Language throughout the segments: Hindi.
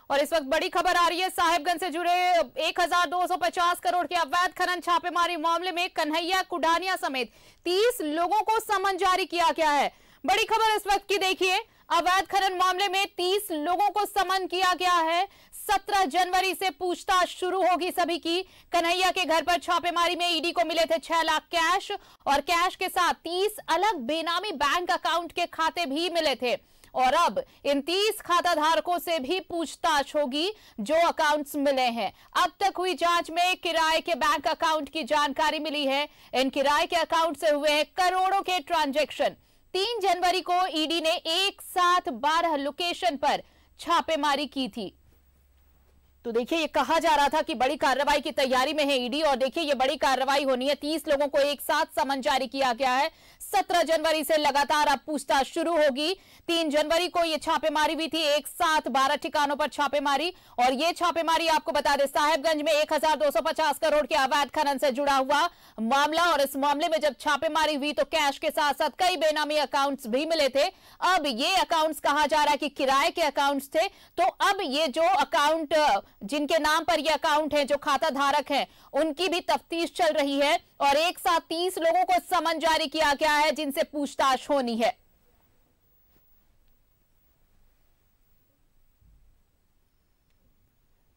और इस वक्त बड़ी खबर आ रही है साहिबगंज से जुड़े 1250 करोड़ के अवैध खनन छापेमारी मामले में कन्हैया कुडानिया समेत 30 लोगों को समन जारी किया गया है। बड़ी खबर इस वक्त की देखिए, अवैध खनन मामले में 30 लोगों को समन किया गया है। 17 जनवरी से पूछताछ शुरू होगी सभी की। कन्हैया के घर पर छापेमारी में ईडी को मिले थे 6 लाख कैश और कैश के साथ 30 अलग बेनामी बैंक अकाउंट के खाते भी मिले थे। और अब इन 30 खाता धारकों से भी पूछताछ होगी जो अकाउंट्स मिले हैं। अब तक हुई जांच में किराए के बैंक अकाउंट की जानकारी मिली है। इन किराए के अकाउंट से हुए करोड़ों के ट्रांजैक्शन। 3 जनवरी को ईडी ने एक साथ 12 लोकेशन पर छापेमारी की थी। तो देखिए, ये कहा जा रहा था कि बड़ी कार्रवाई की तैयारी में है ईडी और देखिए ये बड़ी कार्रवाई होनी है। 30 लोगों को एक साथ समन जारी किया गया है। 17 जनवरी से लगातार अब पूछताछ शुरू होगी। 3 जनवरी को ये छापेमारी भी थी, एक साथ 12 ठिकानों पर छापेमारी। और ये छापेमारी आपको बता दें, साहिबगंज में 1250 करोड़ के अवैध खनन से जुड़ा हुआ मामला। और इस मामले में जब छापेमारी हुई तो कैश के साथ साथ कई बेनामी अकाउंट्स भी मिले थे। अब ये अकाउंट्स कहा जा रहा है कि किराए के अकाउंट्स थे। तो अब ये जो अकाउंट, जिनके नाम पर ये अकाउंट है, जो खाता धारक हैं, उनकी भी तफ्तीश चल रही है। और एक साथ 30 लोगों को समन जारी किया गया है जिनसे पूछताछ होनी है।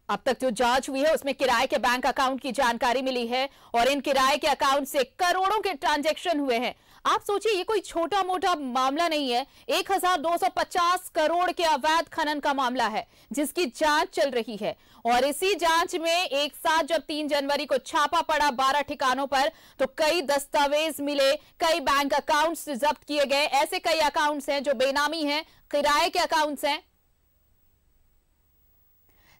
अब तक जो जांच हुई है उसमें किराए के बैंक अकाउंट की जानकारी मिली है और इन किराए के अकाउंट से करोड़ों के ट्रांजैक्शन हुए हैं। आप सोचिए, ये कोई छोटा मोटा मामला नहीं है। 1250 करोड़ के अवैध खनन का मामला है जिसकी जांच चल रही है। और इसी जांच में एक साथ जब 3 जनवरी को छापा पड़ा 12 ठिकानों पर तो कई दस्तावेज मिले, कई बैंक अकाउंट्स जब्त किए गए। ऐसे कई अकाउंट्स हैं जो बेनामी हैं, किराए के अकाउंट्स हैं।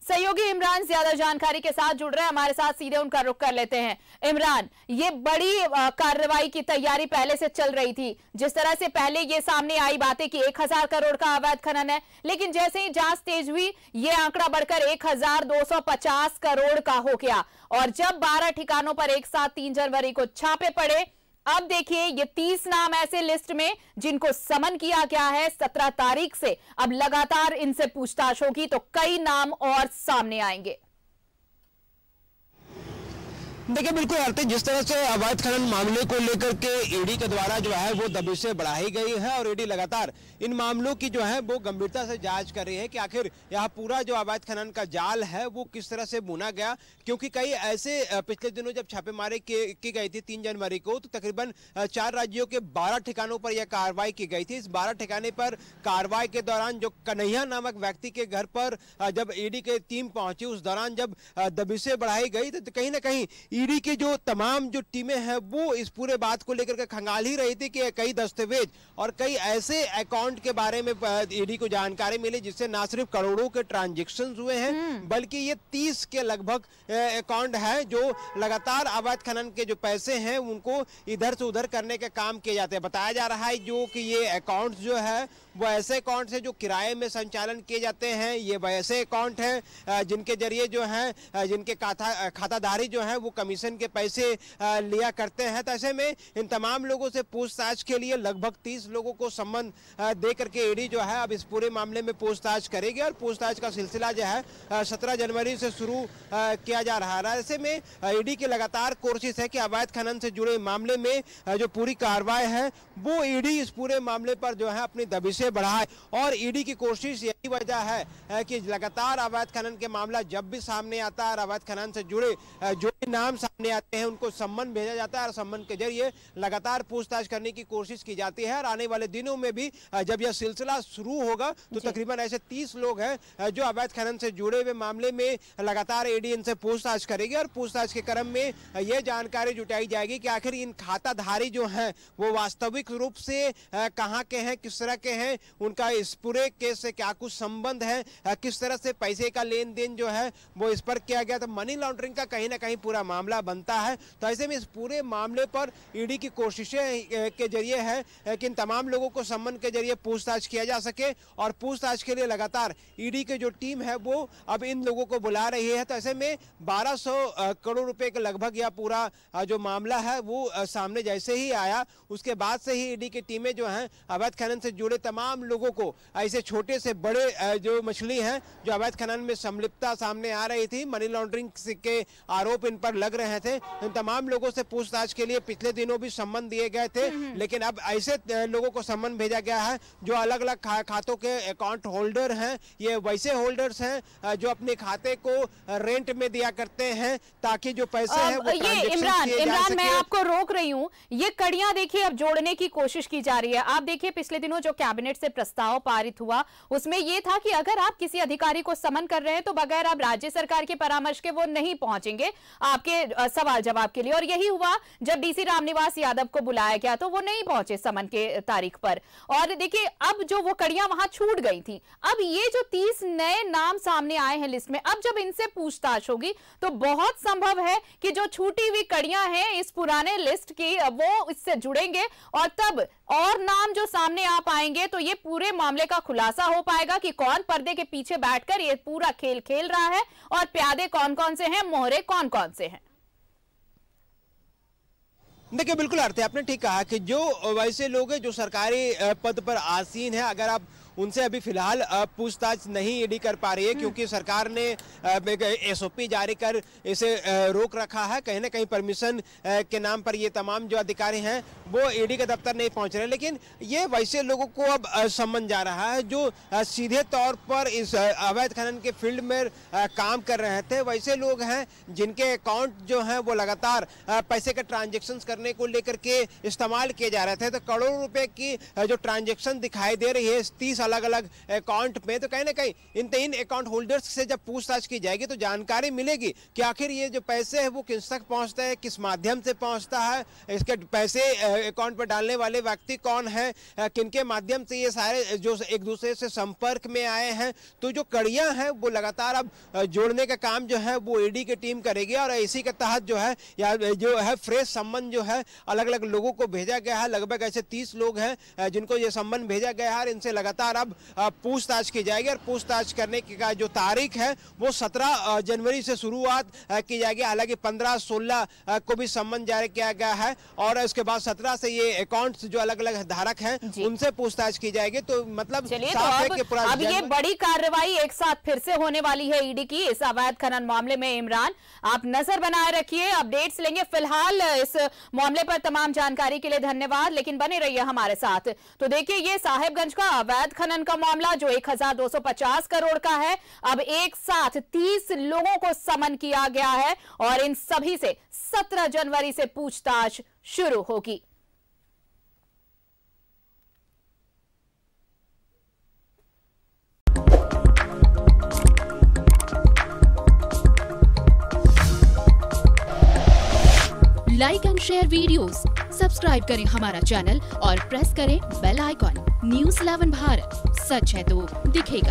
सहयोगी इमरान ज्यादा जानकारी के साथ जुड़ रहे हैं हमारे साथ, सीधे उनका रुख कर लेते हैं। इमरान, ये बड़ी कार्रवाई की तैयारी पहले से चल रही थी। जिस तरह से पहले ये सामने आई बातें कि 1000 करोड़ का अवैध खनन है, लेकिन जैसे ही जांच तेज हुई ये आंकड़ा बढ़कर 1250 करोड़ का हो गया। और जब 12 ठिकानों पर एक साथ 3 जनवरी को छापे पड़े, अब देखिए ये 30 नाम ऐसे लिस्ट में जिनको समन किया गया है। 17 तारीख से अब लगातार इनसे पूछताछ होगी तो कई नाम और सामने आएंगे। देखिए, बिल्कुल आरती, जिस तरह से अवैध खनन मामले को लेकर के ईडी के द्वारा जो है वो दबिशें बढ़ाई गई है और ईडी लगातार इन मामलों की जो है वो गंभीरता से जांच कर रही है कि आखिर यह पूरा जो अवैध खनन का जाल है वो किस तरह से बुना गया। क्योंकि कई ऐसे पिछले दिनों जब छापेमारी की गई थी 3 जनवरी को, तो तकरीबन 4 राज्यों के 12 ठिकानों पर यह कार्रवाई की गई थी। इस 12 ठिकाने पर कार्रवाई के दौरान जो कन्हैया नामक व्यक्ति के घर पर जब ईडी की टीम पहुंची, उस दौरान जब दबिशें बढ़ाई गई तो कहीं ना कहीं ईडी की जो तमाम जो टीमें हैं वो इस पूरे बात को लेकर के खंगाल ही रही थी कि कई दस्तावेज और कई ऐसे अकाउंट के बारे में ईडी को जानकारी मिली जिससे ना सिर्फ करोड़ों के ट्रांजैक्शंस हुए हैं बल्कि ये 30 के लगभग अकाउंट है जो लगातार अवैध खनन के जो पैसे हैं उनको इधर से उधर करने के काम किए जाते हैं। बताया जा रहा है जो कि ये अकाउंट जो है वो ऐसे अकाउंट है जो किराए में संचालन किए जाते हैं। ये वैसे अकाउंट हैं जिनके जरिए जो है जिनके खाताधारी जो है वो कमीशन के पैसे लिया करते हैं। तो ऐसे में इन तमाम लोगों से पूछताछ के लिए लगभग 30 लोगों को सम्मन दे करके ईडी जो है अब इस पूरे मामले में पूछताछ करेगी और पूछताछ का सिलसिला जो है 17 जनवरी से शुरू किया जा रहा है। ऐसे में ईडी की लगातार कोशिश है कि अवैध खनन से जुड़े मामले में जो पूरी कार्रवाई है वो ईडी इस पूरे मामले पर जो है अपनी दबिशें बढ़ाए। और ईडी की कोशिश यही वजह है कि लगातार अवैध खनन के मामला जब भी सामने आता है और अवैध खनन से जुड़े जो भी नाम सामने आते हैं उनको सम्मन भेजा जाता है और सम्मन के जरिए लगातार पूछताछ करने की कोशिश की जाती है। और आने वाले दिनों में भी जब यह सिलसिला शुरू होगा तो तकरीबन ऐसे 30 लोग हैं जो अवैध खनन से जुड़े हुए मामले में लगातार ईडी इनसे पूछताछ करेगी। और पूछताछ के क्रम में यह जानकारी जुटाई जाएगी कि आखिर इन खाताधारी जो हैं वो वास्तविक रूप से कहाँ के हैं, किस तरह के हैं, उनका इस पूरे केस से क्या कुछ संबंध है, किस तरह से पैसे का लेन देन जो है वो इस पर किया गया। तो मनी लॉन्ड्रिंग का कहीं ना कहीं पूरा मामला बनता है। तो ऐसे में इस पूरे मामले पर ईडी की कोशिशें के जरिए है कि इन तमाम लोगों को सम्मन के जरिए पूछताछ किया जा सके। और पूछताछ के लिए लगातार ईडी की जो टीम है वो अब इन लोगों को बुला रही है। तो ऐसे में 1200 करोड़ रुपए के लगभग यह पूरा जो मामला है वो सामने जैसे ही आया उसके बाद से ही ईडी की टीमें जो हैं अवैध खनन से जुड़े तमाम तमाम लोगों को, ऐसे छोटे से बड़े जो मछली हैं जो अवैध खनन में संलिप्तता सामने आ रही थी, मनी लॉन्ड्रिंग के आरोप इन पर लग रहे थे, इन तमाम लोगों से पूछताछ के लिए पिछले दिनों भी सम्मन दिए गए थे। लेकिन अब ऐसे लोगों को सम्मन भेजा गया है जो अलग अलग खातों के अकाउंट होल्डर हैं। ये वैसे होल्डर्स हैं जो अपने खाते को रेंट में दिया करते हैं ताकि जो पैसे हैं वो ये इमरान मैं आपको रोक रही हूं। ये कड़ियां देखिए अब जोड़ने की कोशिश की जा रही है। आप देखिए पिछले दिनों जो कैबिनेट से प्रस्ताव पारित हुआ उसमें यह था कि अगर आप किसी अधिकारी को समन कर रहे हैं तो बगैर आप राज्य सरकार के परामर्श के वो नहीं पहुंचेंगे आपके सवाल जवाब के लिए। और यही हुआ जब डीसी रामनिवास यादव को बुलाया गया तो वो नहीं पहुंचे समन के तारीख पर। और देखिए अब जो वो कड़ियां वहां छूट गई थी, अब ये जो 30 नए नाम सामने आए हैं लिस्ट में, अब जब इनसे पूछताछ होगी तो बहुत संभव है कि जो छूटी हुई कड़ियां हैं इस पुराने लिस्ट की वो इससे जुड़ेंगे और तब और नाम जो सामने आ पाएंगे तो ये पूरे मामले का खुलासा हो पाएगा कि कौन पर्दे के पीछे बैठकर ये पूरा खेल खेल रहा है और प्यादे कौन कौन से हैं, मोहरे कौन कौन से हैं। देखिए बिल्कुल आरती, आपने ठीक कहा कि जो वैसे लोग हैं जो सरकारी पद पर आसीन है, अगर आप उनसे अभी फिलहाल पूछताछ नहीं ईडी कर पा रही है क्योंकि सरकार ने एसओपी जारी कर इसे रोक रखा है। कहीं ना कहीं परमिशन के नाम पर ये तमाम जो अधिकारी हैं वो ईडी के दफ्तर नहीं पहुंच रहे। लेकिन ये वैसे लोगों को अब सम्मन जा रहा है जो सीधे तौर पर इस अवैध खनन के फील्ड में काम कर रहे थे। वैसे लोग हैं जिनके अकाउंट जो हैं वो लगातार पैसे के ट्रांजेक्शन करने को लेकर के इस्तेमाल किए जा रहे थे। तो करोड़ों रुपए की जो ट्रांजेक्शन दिखाई दे रही है 30 अलग अलग अकाउंट में, तो कहीं ना कहीं इन 3 अकाउंट होल्डर्स से जब पूछताछ की जाएगी तो जानकारी मिलेगी कि आखिर ये जो पैसे है वो किस तक पहुंचते हैं, किस माध्यम से पहुंचता है, इसके पैसे अकाउंट पर डालने वाले व्यक्ति कौन है, किनके माध्यम से ये सारे जो एक दूसरे से संपर्क में आए हैं। तो जो कड़ियां हैं वो लगातार अब जोड़ने का काम जो है वो ईडी की टीम करेगी और इसी के तहत जो है या जो है फ्रेश सम्मन जो है अलग अलग लोगों को भेजा गया है। लगभग ऐसे 30 लोग हैं जिनको ये सम्मन भेजा गया है और इनसे लगातार अब पूछताछ की जाएगी और पूछताछ करने की का जो तारीख है वो 17 जनवरी से शुरुआत की जाएगी। हालांकि 15-16 को भी सम्मन जारी किया गया है और उसके बाद 17 से ये अकाउंट्स जो अलग अलग धारक हैं उनसे पूछताछ की जाएगी। तो मतलब अब ये बड़ी कार्रवाई एक साथ फिर से होने वाली है ईडी की इस अवैध खनन मामले में। इमरान आप नजर बनाए रखिए, अपडेट्स लेंगे। फिलहाल इस मामले पर तमाम जानकारी के लिए धन्यवाद, लेकिन बने रहिए हमारे साथ। तो देखिए ये साहेबगंज का अवैध खनन का मामला जो 1250 करोड़ का है, अब एक साथ 30 लोगों को समन किया गया है और इन सभी से 17 जनवरी से पूछताछ शुरू होगी। Like and share videos, subscribe करें हमारा चैनल और प्रेस करें बेल आइकॉन। न्यूज़ 11 भारत, सच है तो दिखेगा।